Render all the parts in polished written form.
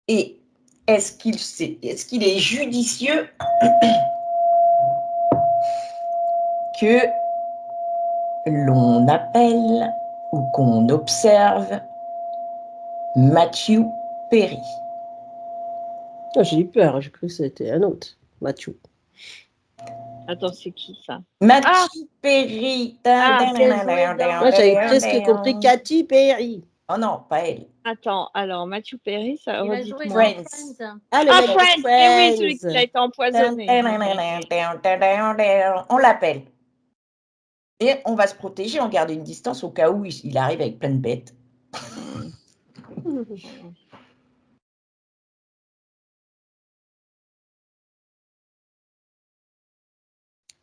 Et est-ce qu'il est judicieux que l'on appelle ou qu'on observe Matthew Perry? J'ai eu peur, j'ai cru que c'était un autre, Mathieu. Attends, c'est qui ça? Matthew Perry. Moi, j'avais presque compris Katy Perry. Oh non, pas elle. Attends, alors Matthew Perry, ça Il a redit joué dans Friends. Friends. Ah, le mec de Friends. Eh oui, celui qui a été empoisonné. On l'appelle. Et on va se protéger, on garde une distance au cas où il arrive avec plein de bêtes.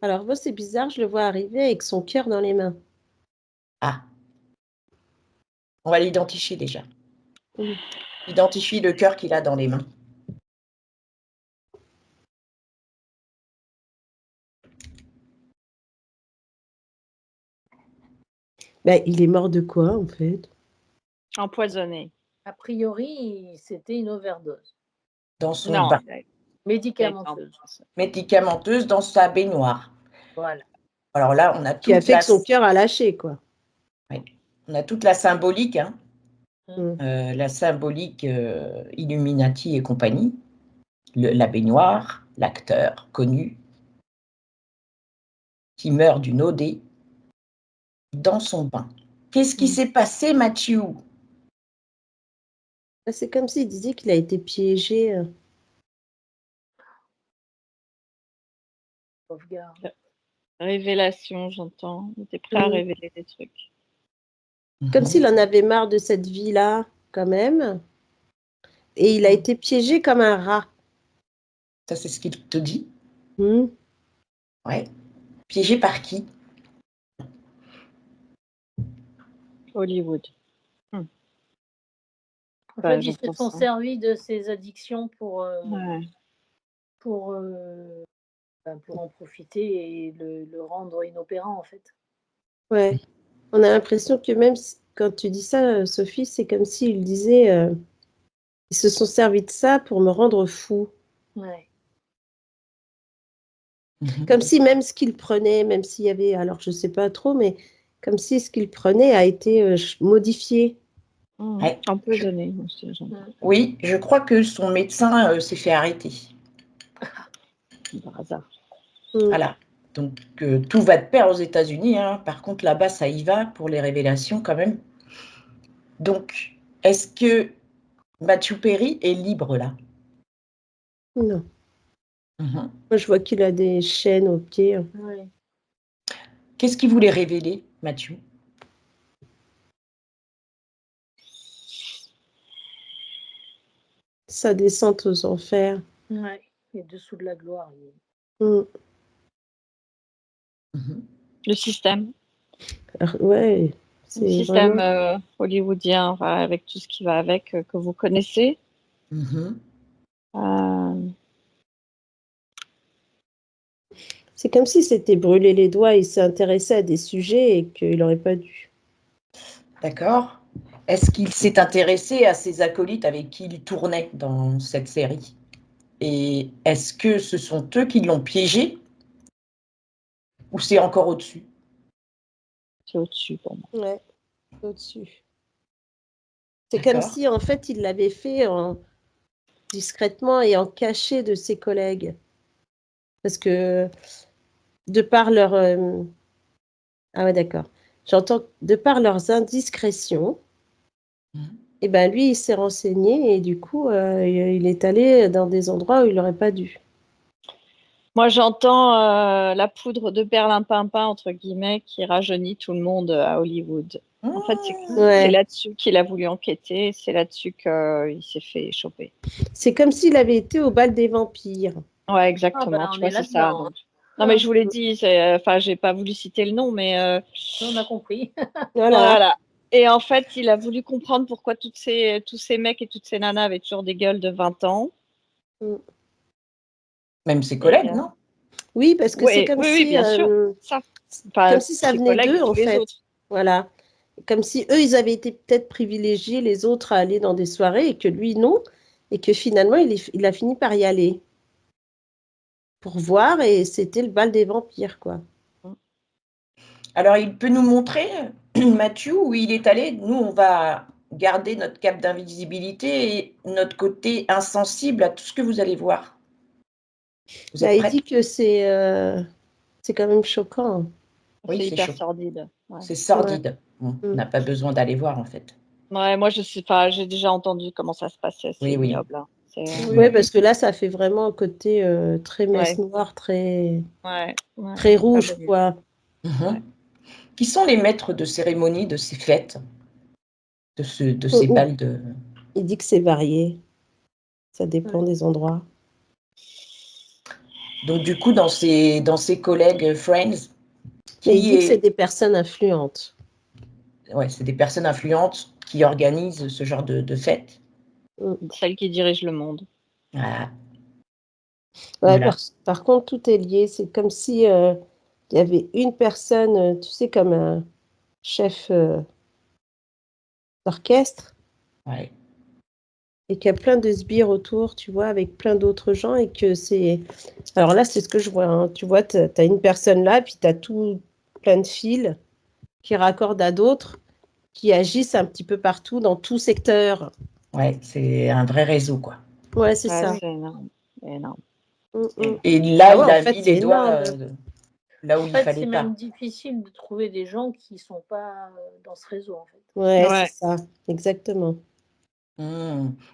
Alors, moi, c'est bizarre, je le vois arriver avec son cœur dans les mains. Ah. On va l'identifier déjà. Oui. Identifie le cœur qu'il a dans les mains. Ben, il est mort de quoi, en fait? Empoisonné. A priori, c'était une overdose. Dans son bain. Médicamenteuse. Médicamenteuse dans sa baignoire. Voilà. Alors là, on a Qui a toute fait que son cœur a lâché, quoi. Oui. On a toute la symbolique, hein. Mm. La symbolique Illuminati et compagnie. La baignoire, l'acteur connu qui meurt d'une OD dans son bain. Qu'est-ce qui s'est passé, Mathieu? C'est comme s'il disait qu'il a été piégé. Sauvegarde. Révélation, j'entends. Il était prêt à révéler des trucs. Comme s'il en avait marre de cette vie-là, quand même. Et il a été piégé comme un rat. Ça, c'est ce qu'il te dit? Ouais. Piégé par qui? Hollywood. En fait, ils se sont servis de ses addictions pour en profiter et le rendre inopérant, en fait. Ouais. On a l'impression que même quand tu dis ça, Sophie, c'est comme s'il disait ils se sont servis de ça pour me rendre fou. Ouais. Comme si même ce qu'il prenait, même s'il y avait, alors je ne sais pas trop, mais comme si ce qu'il prenait a été modifié. Empoisonné. Oui, je crois que son médecin s'est fait arrêter. Par hasard. Voilà. Donc, tout va de pair aux États-Unis. Hein. Par contre, là-bas, ça y va pour les révélations quand même. Donc, est-ce que Matthew Perry est libre là? Non. Moi, je vois qu'il a des chaînes aux pieds. Oui. Qu'est-ce qu'il voulait révéler, Matthew? Sa descente aux enfers. Oui, et dessous de la gloire. Le système. Ouais. Le système hollywoodien, avec tout ce qui va avec, que vous connaissez. C'est comme si c'était brûler les doigts, il s'est intéressé à des sujets et qu'il n'aurait pas dû. D'accord. Est-ce qu'il s'est intéressé à ses acolytes avec qui il tournait dans cette série? Et est-ce que ce sont eux qui l'ont piégé? Ou c'est encore au-dessus? C'est au-dessus pour moi. Ouais, au-dessus. C'est comme si, en fait, il l'avait fait discrètement et en cachet de ses collègues. Parce que, de par leur... Ah ouais, d'accord. J'entends, de par leurs indiscrétions, et ben lui, il s'est renseigné et du coup, il est allé dans des endroits où il n'aurait pas dû. Moi, j'entends la poudre de perlimpinpin, entre guillemets, qui rajeunit tout le monde à Hollywood. En fait, c'est là-dessus qu'il a voulu enquêter, c'est là-dessus qu'il s'est fait choper. C'est comme s'il avait été au bal des vampires. Ouais, exactement, tu vois, c'est ça. Donc. Non, mais je vous l'ai dit, j'ai pas voulu citer le nom, mais... On a compris. Voilà. Et en fait, il a voulu comprendre pourquoi tous ces mecs et toutes ces nanas avaient toujours des gueules de 20 ans. Même ses collègues, non? Oui, parce que c'est comme si... Oui, bien sûr. Comme si ça venait d'eux, en fait. Voilà. Comme si eux, ils avaient été peut-être privilégiés, les autres, à aller dans des soirées, et que lui, non. et que finalement, il a fini par y aller pour voir, et c'était le bal des vampires, quoi. Alors, il peut nous montrer, Mathieu, où il est allé? Nous, on va garder notre cape d'invisibilité et notre côté insensible à tout ce que vous allez voir. Vous êtes Il prêts? dit que c'est quand même choquant. Oui, c'est c'est hyper chaud. sordide. Ouais. C'est sordide. On n'a pas besoin d'aller voir, en fait. Ouais, moi, je sais pas, j'ai déjà entendu comment ça se passait. C'est Oui. ignoble. Hein. Oui, parce que là, ça fait vraiment un côté très messe noire, très rouge, quoi. Mhm. Qui sont les maîtres de cérémonie de ces fêtes, de ces bals de... Il dit que c'est varié. Ça dépend des endroits. Donc, du coup, dans ses collègues Friends, il dit que c'est des personnes influentes. Ouais, c'est des personnes influentes qui organisent ce genre de fêtes. Celles qui dirigent le monde. Ah. Ouais, voilà. Par contre, tout est lié. C'est comme si il y avait une personne, tu sais, comme un chef d'orchestre. Ouais. Et qu'il y a plein de sbires autour, tu vois, avec plein d'autres gens, et que c'est... Alors là, c'est ce que je vois, hein. Tu vois, tu as une personne là, puis tu as tout plein de fils qui raccordent à d'autres, qui agissent un petit peu partout, dans tout secteur. Ouais, c'est un vrai réseau, quoi. Ouais, c'est ça. C'est énorme. Et là, il a mis les doigts là où il fallait pas. C'est même difficile de trouver des gens qui ne sont pas dans ce réseau, en fait. Ouais, c'est ça, exactement.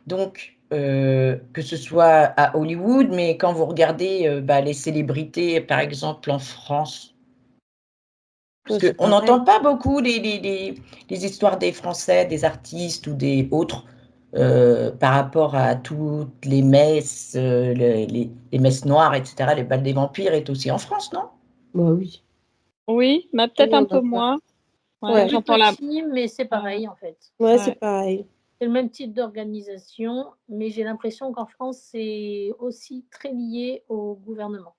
Donc, que ce soit à Hollywood, mais quand vous regardez les célébrités, par exemple en France, parce qu'on n'entend pas beaucoup les histoires des Français, des artistes ou des autres, par rapport à toutes les messes, les messes noires, etc. Les bals des vampires est aussi en France, non? Bah oui. Oui, mais peut-être un peu moins. Ouais, j'entends mais c'est pareil, en fait. Ouais, c'est pareil. C'est le même type d'organisation, mais j'ai l'impression qu'en France, c'est aussi très lié au gouvernement.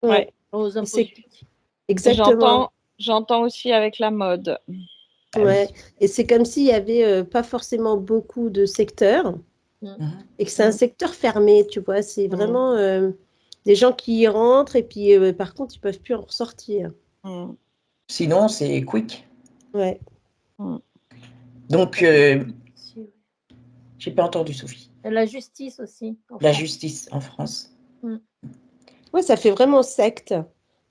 Ouais. Aux impôts publics. Exactement. J'entends aussi avec la mode. Ouais. Et c'est comme s'il n'y avait pas forcément beaucoup de secteurs, et que c'est un secteur fermé, tu vois. C'est vraiment des gens qui y rentrent, et puis par contre, ils ne peuvent plus en ressortir. Sinon, c'est quick. Ouais. Donc, j'ai pas entendu, Sophie. La justice aussi. La justice en France. Ouais, ça fait vraiment secte,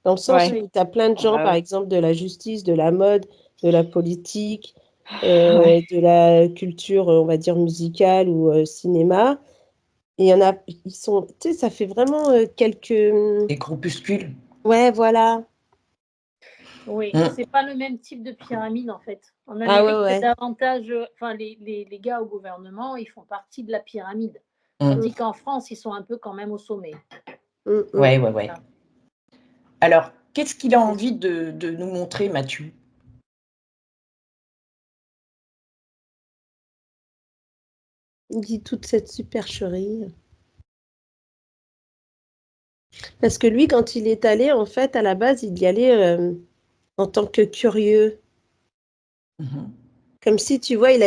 dans le sens où tu as plein de gens, par exemple, de la justice, de la mode, de la politique, de la culture, on va dire, musicale ou cinéma. Et il y en a, ils sont, tu sais, ça fait vraiment quelques... Des groupuscules. Ouais, voilà. Oui, c'est pas le même type de pyramide, en fait. En Amérique, c'est davantage... Enfin, les gars au gouvernement, ils font partie de la pyramide. Tandis qu'en France, ils sont un peu quand même au sommet. Ouais. Alors, qu'est-ce qu'il a envie de nous montrer, Mathieu? Il dit toute cette supercherie. Parce que lui, quand il est allé, en fait, à la base, il y allait en tant que curieux. Comme si, tu vois, il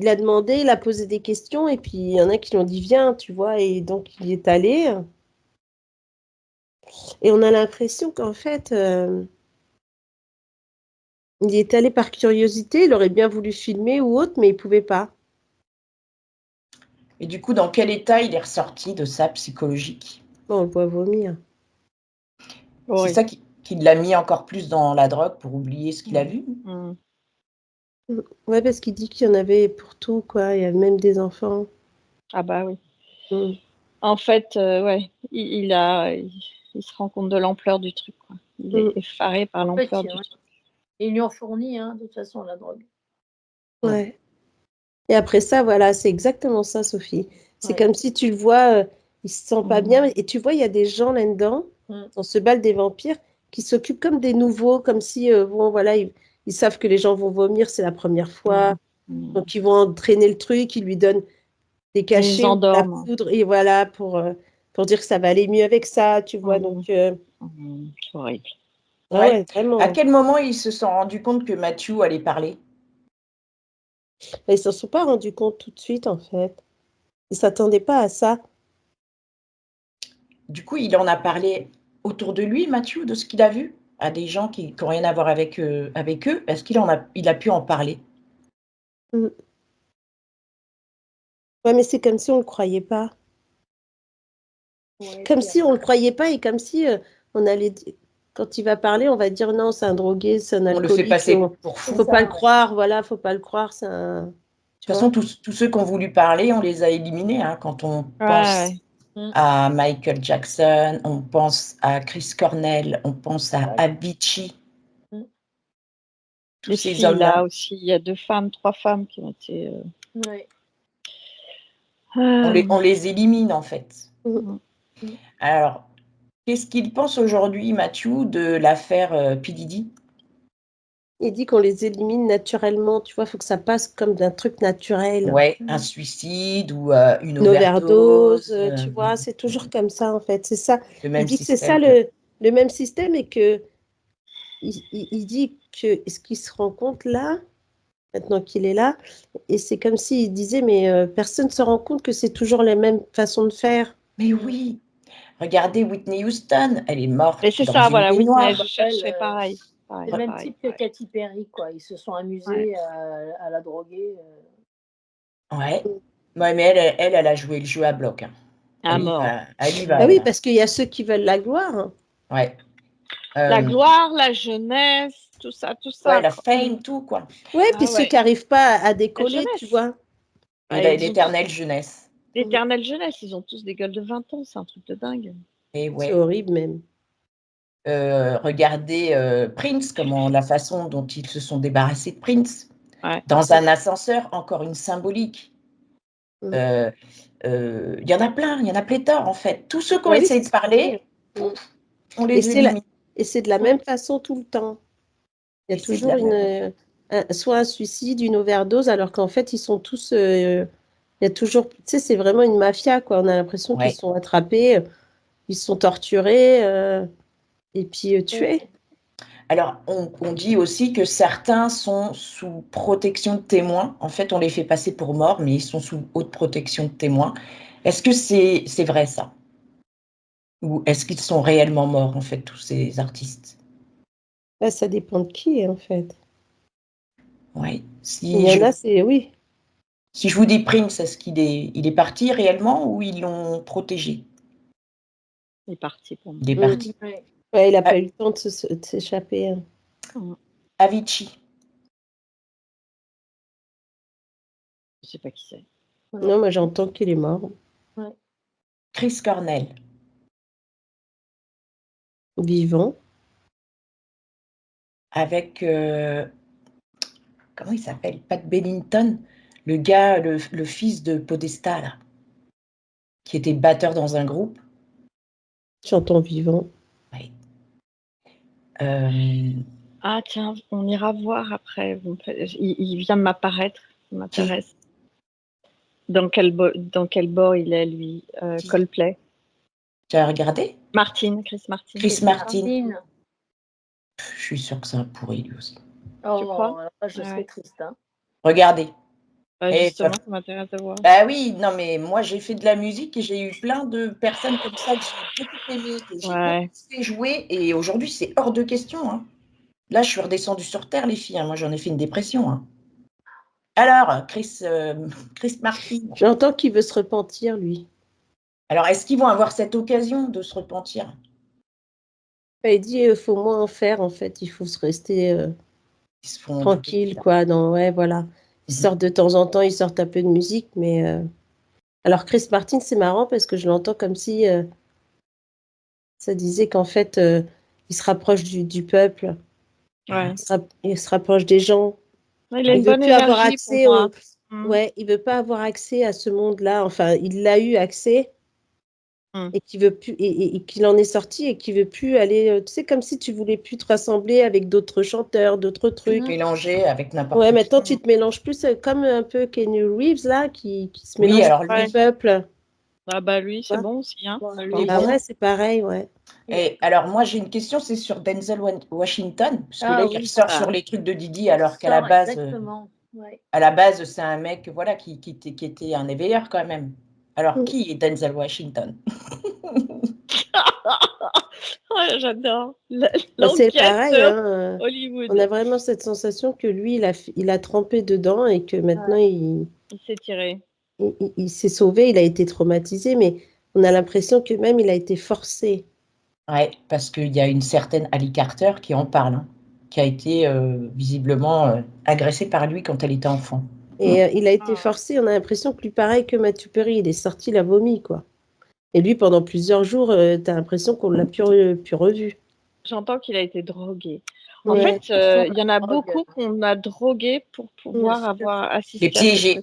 a demandé, il a posé des questions, et puis il y en a qui lui ont dit viens, tu vois, et donc il est allé. Et on a l'impression qu'en fait, il est allé par curiosité, il aurait bien voulu filmer ou autre, mais il ne pouvait pas. Et du coup, dans quel état il est ressorti de ça psychologique? On le voit vomir. C'est ça qui l'a mis encore plus dans la drogue pour oublier ce qu'il a vu? Ouais, parce qu'il dit qu'il y en avait pour tout, quoi. Il y a même des enfants. Ah bah oui. En fait, il se rend compte de l'ampleur du truc, quoi. Il est effaré par l'ampleur du truc. Et ils lui ont fourni, de toute façon, la drogue. Ouais. Et après ça, voilà, c'est exactement ça, Sophie. C'est comme si tu le vois, il se sent pas bien. Et tu vois, il y a des gens là-dedans, dans ce bal des vampires, qui s'occupent comme des nouveaux, comme si, bon, voilà, ils savent que les gens vont vomir, c'est la première fois. Donc, ils vont entraîner le truc, ils lui donnent des cachets, de la poudre, et voilà, pour dire que ça va aller mieux avec ça, tu vois. Donc, c'est horrible. Ouais, vraiment. À quel moment ils se sont rendus compte que Mathieu allait parler? Ils ne s'en sont pas rendus compte tout de suite, en fait. Il ne s'attendait pas à ça. Du coup, il en a parlé autour de lui, Matthew, de ce qu'il a vu, à des gens qui n'ont rien à voir avec eux. Est-ce qu'il a pu en parler? Ouais, mais c'est comme si on ne le croyait pas. Ouais, comme si on ne le croyait pas et comme si on allait... Quand il va parler, on va dire non, c'est un drogué, c'est un alcoolique. On le fait passer pour fou. Faut pas le croire, voilà, faut pas le croire. C'est un... De toute façon, tous ceux qui ont voulu parler, on les a éliminés. Hein, quand on pense à Michael Jackson, on pense à Chris Cornell, on pense à Avicii. Tous ces hommes-là aussi, il y a 3 femmes qui ont été... On les élimine, en fait. Alors, qu'est-ce qu'il pense aujourd'hui, Matthew, de l'affaire P. Diddy? Il dit qu'on les élimine naturellement, tu vois, il faut que ça passe comme d'un truc naturel. Ouais, un suicide ou une overdose. Tu vois, c'est toujours comme ça, en fait. C'est ça. Il dit que c'est ça le même système et que il dit que ce qu'il se rend compte là, maintenant qu'il est là, et c'est comme s'il disait, mais personne ne se rend compte que c'est toujours les mêmes façons de faire. Mais oui, regardez Whitney Houston, elle est morte. Mais c'est ça, voilà, Whitney, je cherchais pareil. C'est le même type que Katy Perry, quoi. Ils se sont amusés à la droguer. Ouais, mais elle a joué le jeu à bloc. Hein. À mort. Oui, parce qu'il y a ceux qui veulent la gloire. Hein. Ouais. La gloire, la jeunesse, tout ça. Ouais, la fame, tout, quoi. Ouais, puis ceux qui n'arrivent pas à décoller, tu vois. Et l'éternelle jeunesse. L'éternelle jeunesse, ils ont tous des gueules de 20 ans, c'est un truc de dingue. Et ouais. C'est horrible, même. Regardez Prince, la façon dont ils se sont débarrassés de Prince. Dans un ascenseur, encore une symbolique. Il y en a plein, il y en a pléthore, en fait. Tous ceux qui ont essayé de parler, on les élimine. Et c'est de la même façon tout le temps. Il y a toujours soit un suicide, une overdose, alors qu'en fait, ils sont tous... il y a toujours... Tu sais, c'est vraiment une mafia, quoi. On a l'impression qu'ils sont attrapés, ils sont torturés et puis tués. Alors, on dit aussi que certains sont sous protection de témoins. En fait, on les fait passer pour morts, mais ils sont sous haute protection de témoins. Est-ce que c'est vrai, ça? Ou est-ce qu'ils sont réellement morts, en fait, tous ces artistes? Ça dépend de qui, en fait. Oui. Il y en a, c'est... Oui. Si je vous dis Prince, est-ce qu'il est parti réellement ou ils l'ont protégé? Il est parti pour moi. Il est parti. Ouais, il n'a pas eu le temps de s'échapper. Hein. Avicii. Je ne sais pas qui c'est. Non, moi j'entends qu'il est mort. Chris Cornell. Vivant. Avec, comment il s'appelle? Pat Bennington, le gars, le fils de Podesta, là, qui était batteur dans un groupe. J'entends vivant. Oui. Ah tiens, on ira voir après. Il vient de m'apparaître. Il m'intéresse. Dans quel bord il est, lui? Coldplay. Tu as regardé? Chris Martin. Chris Martin. Je suis sûre que c'est un pourri, lui aussi. Tu crois? Je serais triste. Hein. Regardez. Justement, ça m'intéresse de voir. Bah oui, non, mais moi, j'ai fait de la musique et j'ai eu plein de personnes comme ça que j'ai beaucoup aimé, que j'ai beaucoup fait jouer. Et aujourd'hui, c'est hors de question. Hein. Là, je suis redescendue sur terre, les filles. Hein. Moi, j'en ai fait une dépression. Hein. Alors, Chris Martin. J'entends qu'il veut se repentir, lui. Alors, est-ce qu'ils vont avoir cette occasion de se repentir? Il dit il faut moins en faire, en fait. Il faut se rester tranquille, quoi. Voilà. Ils sortent de temps en temps, ils sortent un peu de musique, mais... Alors, Chris Martin, c'est marrant parce que je l'entends comme si ça disait qu'en fait, il se rapproche du peuple. Ouais. Il se rapproche des gens. Il a une bonne énergie avoir accès pour moi. Ouais, il veut pas avoir accès à ce monde-là. Enfin, il a eu accès et qu'il veut plus et qu'il en est sorti et qu'il veut plus aller. Tu sais, comme si tu voulais plus te rassembler avec d'autres chanteurs, d'autres trucs. Mélanger avec n'importe quoi. Ouais, maintenant tu te mélanges plus comme un peu Keanu Reeves là, qui se mélange avec le peuple. Ah bah lui, c'est bon aussi. Hein. Ouais, c'est pareil, ouais. Et alors, moi, j'ai une question, c'est sur Denzel Washington, parce que là, il sort sur les trucs de Didi, alors qu'à la base, c'est un mec, voilà, qui était un éveilleur quand même. Alors, qui est Denzel Washington? J'adore. C'est pareil, hein, Hollywood. On a vraiment cette sensation que lui, il a trempé dedans et que maintenant, il s'est tiré. Il s'est sauvé, il a été traumatisé, mais on a l'impression que même il a été forcé. Ouais, parce qu'il y a une certaine Ali Carter qui en parle, hein, qui a été visiblement agressée par lui quand elle était enfant. Et il a été forcé, on a l'impression que lui, pareil que Matthew Perry, il est sorti la vomi, quoi. Et lui, pendant plusieurs jours, tu as l'impression qu'on l'a plus revu. J'entends qu'il a été drogué. En fait, il y en a beaucoup qu'on a drogués pour pouvoir avoir assisté les piéger.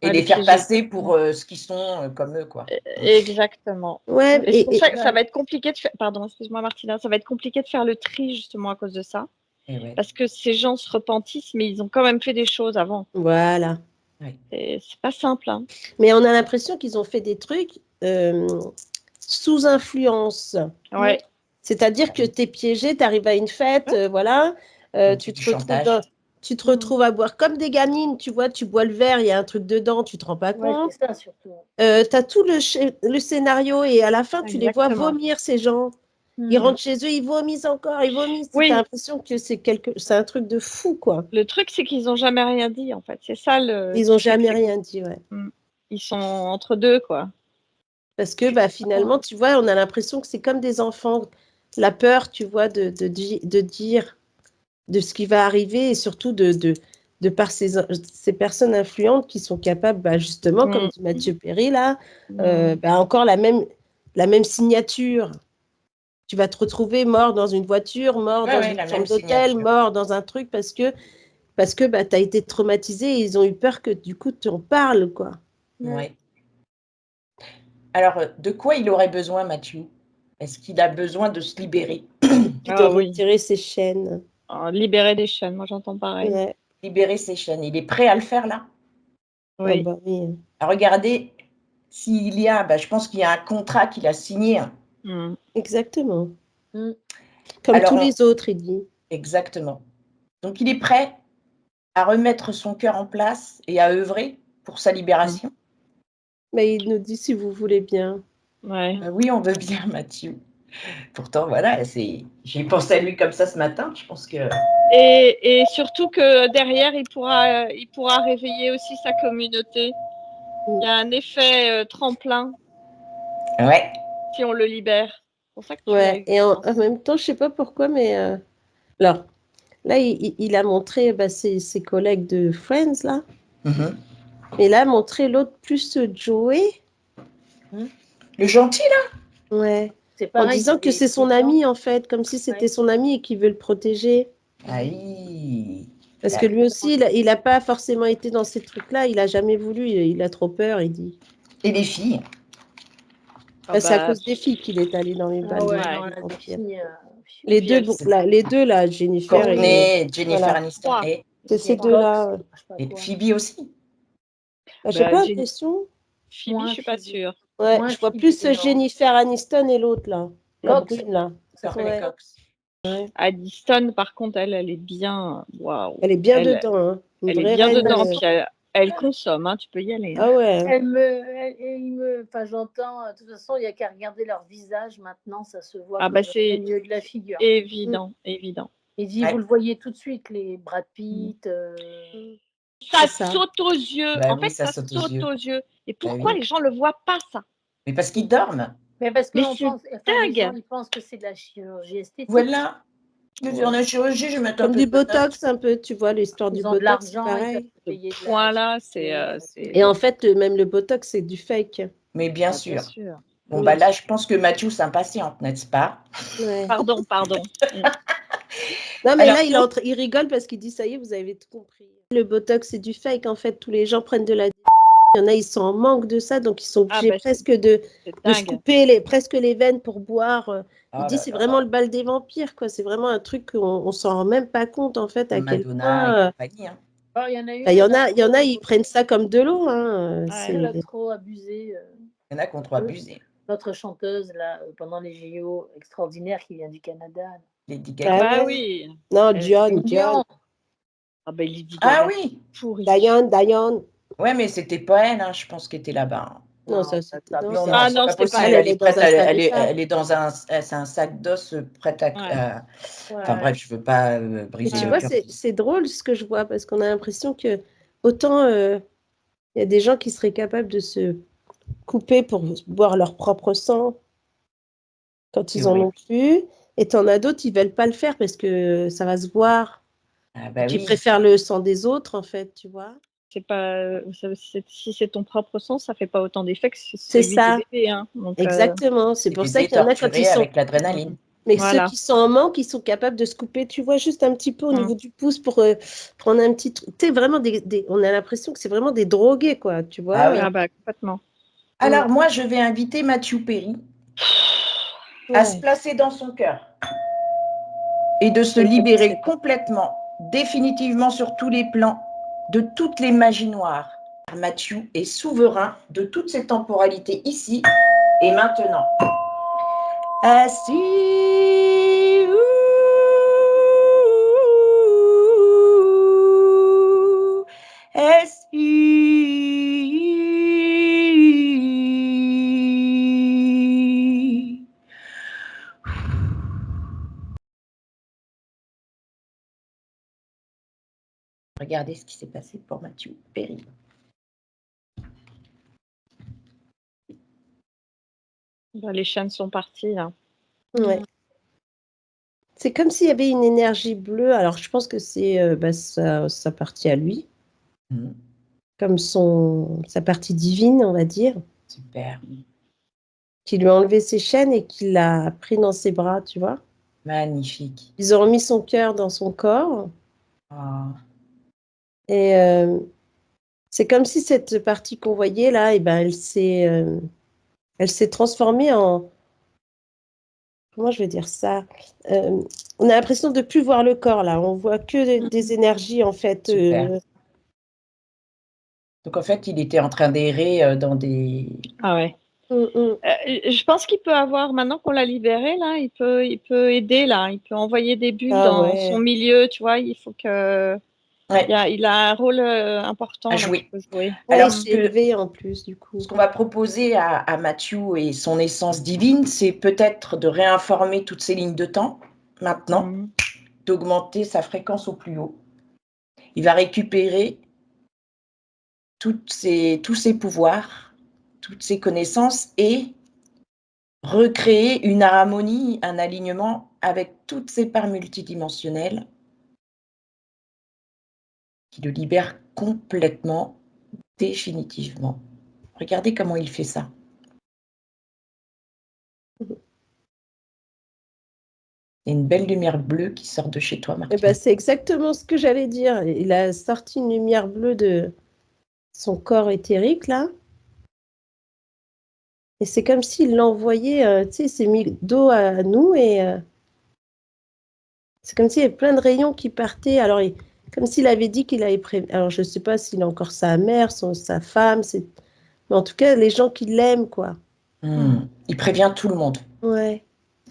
Et les faire passer pour ce qu'ils sont comme eux, quoi. Exactement. Ouais, et c'est pour ça que ça va être compliqué de faire... Pardon, excuse-moi Martina, ça va être compliqué de faire le tri justement à cause de ça. Parce que ces gens se repentissent, mais ils ont quand même fait des choses avant. Voilà. C'est pas simple. Hein. Mais on a l'impression qu'ils ont fait des trucs sous influence. Ouais. C'est-à-dire que tu es piégé, tu arrives à une fête, voilà, tu te retrouves à boire comme des gamines, tu vois, tu bois le verre, il y a un truc dedans, tu te rends pas compte. C'est ça surtout. Tu as tout le scénario et à la fin, tu les vois vomir, ces gens. Ils rentrent chez eux, ils vomissent encore, ils vomissent. Tu as l'impression que c'est un truc de fou, quoi. Le truc, c'est qu'ils n'ont jamais rien dit, en fait. C'est ça le. Ils n'ont jamais rien dit, ouais. Ils sont entre deux, quoi. Parce que finalement, tu vois, on a l'impression que c'est comme des enfants. La peur, tu vois, de dire de ce qui va arriver et surtout de par ces personnes influentes qui sont capables, justement, comme dit Matthew Perry, là, encore la même signature. Tu vas te retrouver mort dans une voiture, mort dans une chambre d'hôtel, mort dans un truc parce que tu as été traumatisé et ils ont eu peur que du coup, tu en parles, quoi. Ouais. Alors, de quoi il aurait besoin, Matthew? Est-ce qu'il a besoin de se libérer? Il doit retirer ses chaînes. Libérer des chaînes, moi j'entends pareil. Ouais. Libérer ses chaînes. Il est prêt à le faire, là? Oui. Oui. Regardez, s'il y a, je pense qu'il y a un contrat qu'il a signé. Exactement. Comme tous les autres, il dit. Exactement. Donc, il est prêt à remettre son cœur en place et à œuvrer pour sa libération. Mais il nous dit si vous voulez bien. Ouais. Oui, on veut bien, Matthew. Pourtant, voilà, j'ai pensé à lui comme ça ce matin. Je pense que. Et surtout que derrière, il pourra réveiller aussi sa communauté. Il y a un effet tremplin. Ouais. Si on le libère. C'est pour ça que et en même temps, je sais pas pourquoi, mais alors là, il a montré ses collègues de Friends là. Et là, montré l'autre plus Joey. Le gentil là. Ouais. En disant que c'est son ami en fait, comme si c'était son ami et qu'il veut le protéger. Aïe. Parce que lui aussi, il n'a pas forcément été dans ces trucs-là. Il n'a jamais voulu. Il a trop peur, il dit. Et les filles? C'est à cause des filles qu'il est allé dans les balles. Les deux là, Jennifer Jennifer Aniston. C'est ces deux-là. Et Phoebe aussi. Je sais pas, question. Phoebe, je suis pas sûre. Ouais, je vois plus Jennifer Aniston et l'autre là. La brune là. Aniston, par contre, elle est bien. Waouh. Elle est bien dedans. Hein. Elle est bien dedans. Puis elle consomme, hein, tu peux y aller. Ah ouais. J'entends, de toute façon, il n'y a qu'à regarder leur visage maintenant, ça se voit c'est au milieu de la figure. Évident, évident. Il dit, vous le voyez tout de suite, les Brad Pitt. Ça saute aux yeux. En fait, ça saute aux yeux. Et pourquoi les gens ne le voient pas, ça? Mais parce qu'ils dorment. Mais parce que les gens, ils pensent que c'est de la chirurgie esthétique. Voilà. En la chirurgie, je m'attends comme du botox un peu, tu vois, l'histoire du botox, c'est pareil. Voilà, Et en fait, même le botox, c'est du fake. Mais bien sûr. Bon, là, je pense que Matthew s'impatiente, n'est-ce pas? Pardon. Non, mais là, il rigole parce qu'il dit, ça y est, vous avez tout compris. Le botox, c'est du fake, en fait. Tous les gens prennent de la... Il y en a, ils sont en manque de ça, donc ils sont obligés presque de se couper presque les veines pour boire. Il dit c'est vraiment le bal des vampires, quoi. C'est vraiment un truc qu'on ne s'en rend même pas compte, en fait, à quel point... Il y en a, ils prennent ça comme de l'eau. Hein. Elle a trop abusé. Il y en a qui ont trop abusé. Notre chanteuse, là, pendant les JO, extraordinaire, qui vient du Canada. Lady Gaga. Oui. Non, Dion. Ah, Lady Gaga. Ah oui. Diane. Ouais, mais c'était pas elle, hein, je pense qu'elle était là-bas. Non, ça c'est pas non, c'est pas possible. Elle est dans un sac. Elle est dans un sac d'os prête à. Enfin bref, je veux pas briser le cœur. C'est drôle ce que je vois parce qu'on a l'impression que autant il y a des gens qui seraient capables de se couper pour boire leur propre sang quand ils en ont plus, et t'en as d'autres, ils veulent pas le faire parce que ça va se voir. Ils préfèrent le sang des autres, en fait, tu vois. C'est pas, si c'est ton propre sang, ça fait pas autant d'effet que c'est ça. Des bébés, hein. Donc, exactement. C'est pour ça qu'il y en a quand ils sont avec l'adrénaline. Mais ceux qui sont en manque, ils sont capables de se couper, tu vois, juste un petit peu au niveau du pouce pour prendre un petit truc. Tu sais, vraiment, on a l'impression que c'est vraiment des drogués, quoi, tu vois. Ah oui, complètement. Alors, moi, je vais inviter Matthew Perry à se placer dans son cœur et de se libérer complètement, définitivement sur tous les plans, de toutes les magies noires. Matthew est souverain de toutes ces temporalités ici et maintenant. Regardez ce qui s'est passé pour Matthew Perry. Les chaînes sont parties, là. Ouais. C'est comme s'il y avait une énergie bleue. Alors, je pense que c'est sa partie à lui. Comme sa partie divine, on va dire. Super. Qui lui a enlevé ses chaînes et qui l'a pris dans ses bras, tu vois. Magnifique. Ils ont remis son cœur dans son corps. Et c'est comme si cette partie qu'on voyait là, elle s'est transformée en... Comment je vais dire ça? On a l'impression de ne plus voir le corps là. On voit que des énergies en fait. Donc en fait, il était en train d'errer dans des... Ah ouais. Je pense qu'il peut avoir, maintenant qu'on l'a libéré, là, il peut aider, là. Il peut envoyer des bulles dans son milieu, tu vois. Il faut que... Il a un rôle important à jouer. Alors, c'est élevé en plus, du coup. Ce qu'on va proposer à Matthew et son essence divine, c'est peut-être de réinformer toutes ces lignes de temps, maintenant, d'augmenter sa fréquence au plus haut. Il va récupérer tous ses pouvoirs, toutes ses connaissances et recréer une harmonie, un alignement avec toutes ces parts multidimensionnelles qui le libèrent complètement, définitivement. Regardez comment il fait ça. Il y a une belle lumière bleue qui sort de chez toi, Martine. C'est exactement ce que j'allais dire. Il a sorti une lumière bleue de son corps éthérique, là. Et c'est comme s'il l'envoyait, tu sais, il s'est mis dos à nous et c'est comme s'il y avait plein de rayons qui partaient. Alors, comme s'il avait dit qu'il avait prévu. Alors, je ne sais pas s'il a encore sa mère, sa femme, mais en tout cas, les gens qui l'aiment, quoi. Il prévient tout le monde. Ouais.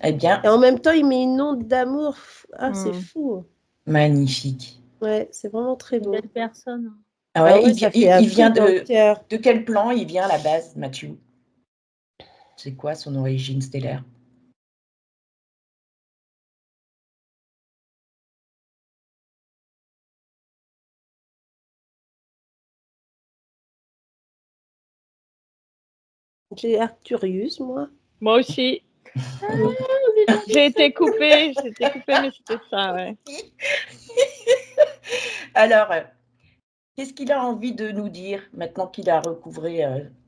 Eh bien. Et en même temps, il met une onde d'amour. Ah, c'est fou. Magnifique. Ouais, c'est vraiment très beau. Belle personne. Ah ouais, il vient de quel plan il vient à la base, Matthew? C'est quoi son origine stellaire? J'ai Arcturus, moi. Moi aussi. J'ai été coupée, mais c'était ça, ouais. Alors, qu'est-ce qu'il a envie de nous dire maintenant qu'il a recouvré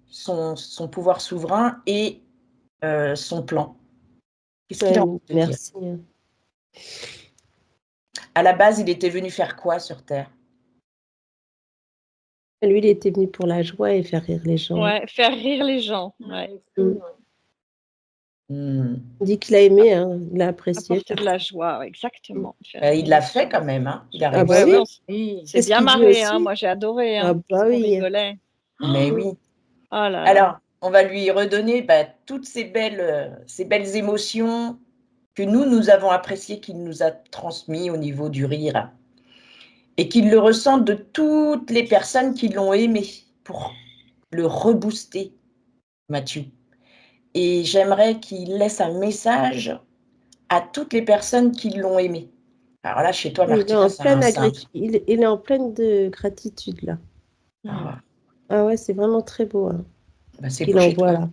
son pouvoir souverain et son plan? Qu'est-ce qu'il a envie de dire? À la base, il était venu faire quoi sur Terre? Lui, il était venu pour la joie et faire rire les gens. Ouais, faire rire les gens. Ouais. Il dit qu'il a aimé, hein, il a apprécié. Apporter de la joie, exactement. Il l'a fait quand même, hein. Il a réussi. C'est bien marré, hein. Moi j'ai adoré. Hein. Ah bah oui. On rigolait. Mais oui. Oh là là. Alors, on va lui redonner toutes ces belles émotions que nous avons appréciées, qu'il nous a transmis au niveau du rire. Et qu'il le ressente de toutes les personnes qui l'ont aimé pour le rebooster Mathieu. Et j'aimerais qu'il laisse un message à toutes les personnes qui l'ont aimé. Alors là, chez toi, Martina, il est en pleine de gratitude, là. Ah ouais, c'est vraiment très beau. Hein, c'est beau chez toi. Là.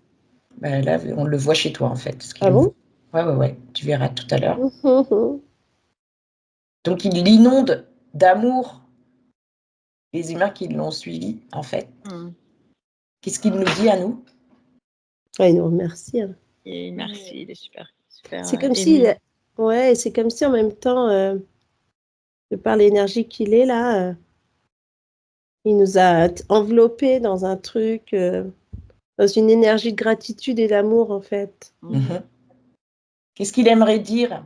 Là, on le voit chez toi, en fait. Ah bon? Ouais. Tu verras tout à l'heure. Donc, il l'inonde d'amour les humains qui l'ont suivi, en fait. Qu'est-ce qu'il nous dit à nous? Il nous remercie. Hein. Et merci, il est super. C'est comme c'est comme si en même temps, de par l'énergie qu'il est là, il nous a enveloppés dans un truc, dans une énergie de gratitude et d'amour, en fait. Qu'est-ce qu'il aimerait dire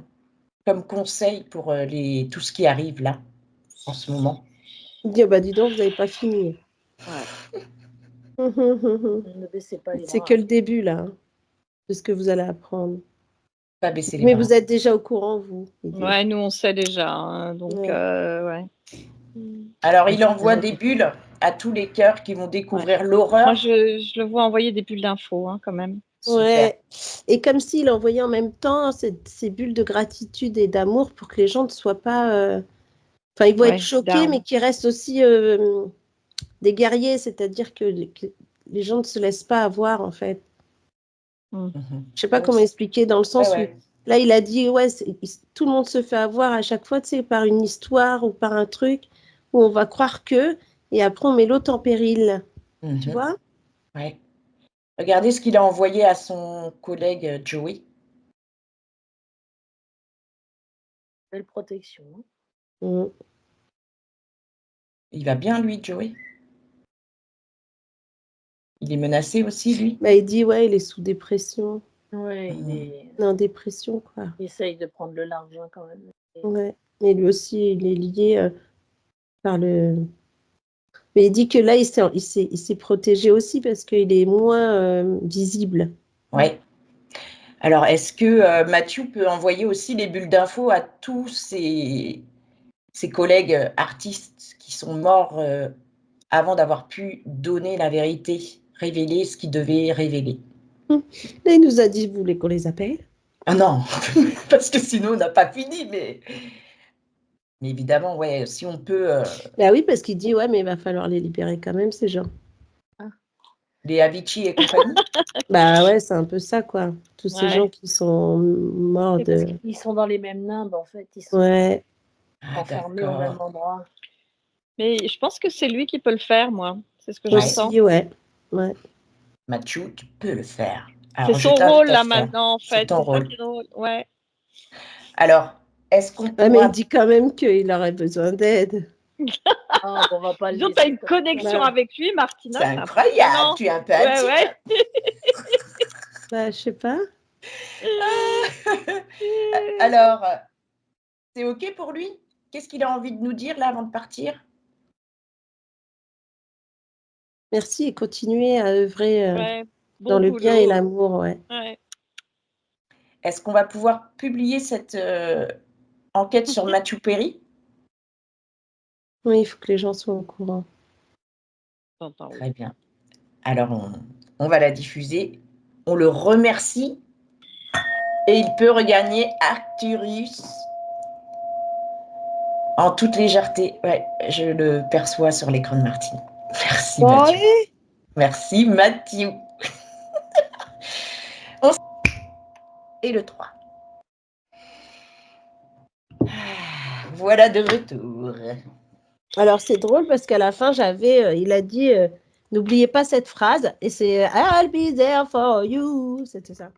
comme conseil pour tout ce qui arrive là, en ce moment? Il dit, dis donc, vous n'avez pas fini. C'est que le début, là, de ce que vous allez apprendre. Pas baisser les Mais bras. Vous êtes déjà au courant, vous. Ouais, nous, on sait déjà. Hein, donc, ouais. Alors, il envoie des bulles à tous les cœurs qui vont découvrir l'horreur. Moi, je le vois envoyer des bulles d'infos, hein, quand même. Super. Ouais. Et comme s'il envoyait en même temps ces bulles de gratitude et d'amour pour que les gens ne soient pas... Enfin, ils vont être choqués, mais qu'ils restent aussi des guerriers, c'est-à-dire que les gens ne se laissent pas avoir, en fait. Je ne sais pas comment expliquer, dans le sens où... Là, il a dit, tout le monde se fait avoir à chaque fois, tu sais, par une histoire ou par un truc où on va croire que, et après, on met l'autre en péril. Tu vois? Ouais. Regardez ce qu'il a envoyé à son collègue Joey. Belle protection. Il va bien, lui, Joey? Il est menacé aussi, lui? Il dit, il est sous dépression. Ouais, il est en dépression, quoi. Il essaye de prendre le large, quand même. Ouais, mais lui aussi, il est lié par le... Mais il dit que là, il s'est protégé aussi parce qu'il est moins visible. Ouais. Alors, est-ce que Mathieu peut envoyer aussi les bulles d'infos à tous ses collègues artistes qui sont morts avant d'avoir pu donner la vérité, révéler ce qu'ils devaient révéler? Là, il nous a dit, vous voulez qu'on les appelle? Ah non, parce que sinon, on n'a pas fini, mais évidemment, ouais, si on peut... oui, parce qu'il dit, mais il va falloir les libérer quand même, ces gens. Les Avicii et compagnie? C'est un peu ça, quoi. Tous ces gens qui sont morts de... Ils sont dans les mêmes nimbes, en fait. Ils sont enfermés au même endroit. Mais je pense que c'est lui qui peut le faire, moi. C'est ce que je sens. Ouais. Mathieu, tu peux le faire. C'est son rôle, là, maintenant, en fait. C'est ton rôle. Ouais. Alors, est-ce qu'on pourra... mais il dit quand même qu'il aurait besoin d'aide. On va pas Disons, tu as une connexion avec lui, Martina. C'est incroyable, tu es un peu intime. Je sais pas. Alors, c'est OK pour lui? Qu'est-ce qu'il a envie de nous dire, là, avant de partir? Merci et continuez à œuvrer dans le bien et l'amour. Est-ce qu'on va pouvoir publier cette enquête sur Mathieu Perry? Oui, il faut que les gens soient au courant. Très bien. Alors, on va la diffuser. On le remercie. Et il peut regagner Arcturus en toute légèreté. Ouais, je le perçois sur l'écran de Martine. Merci, Mathieu. Merci, Mathieu. Et le 3. Voilà de retour. Alors, c'est drôle parce qu'à la fin, il a dit, n'oubliez pas cette phrase, et c'est I'll be there for you. C'était ça.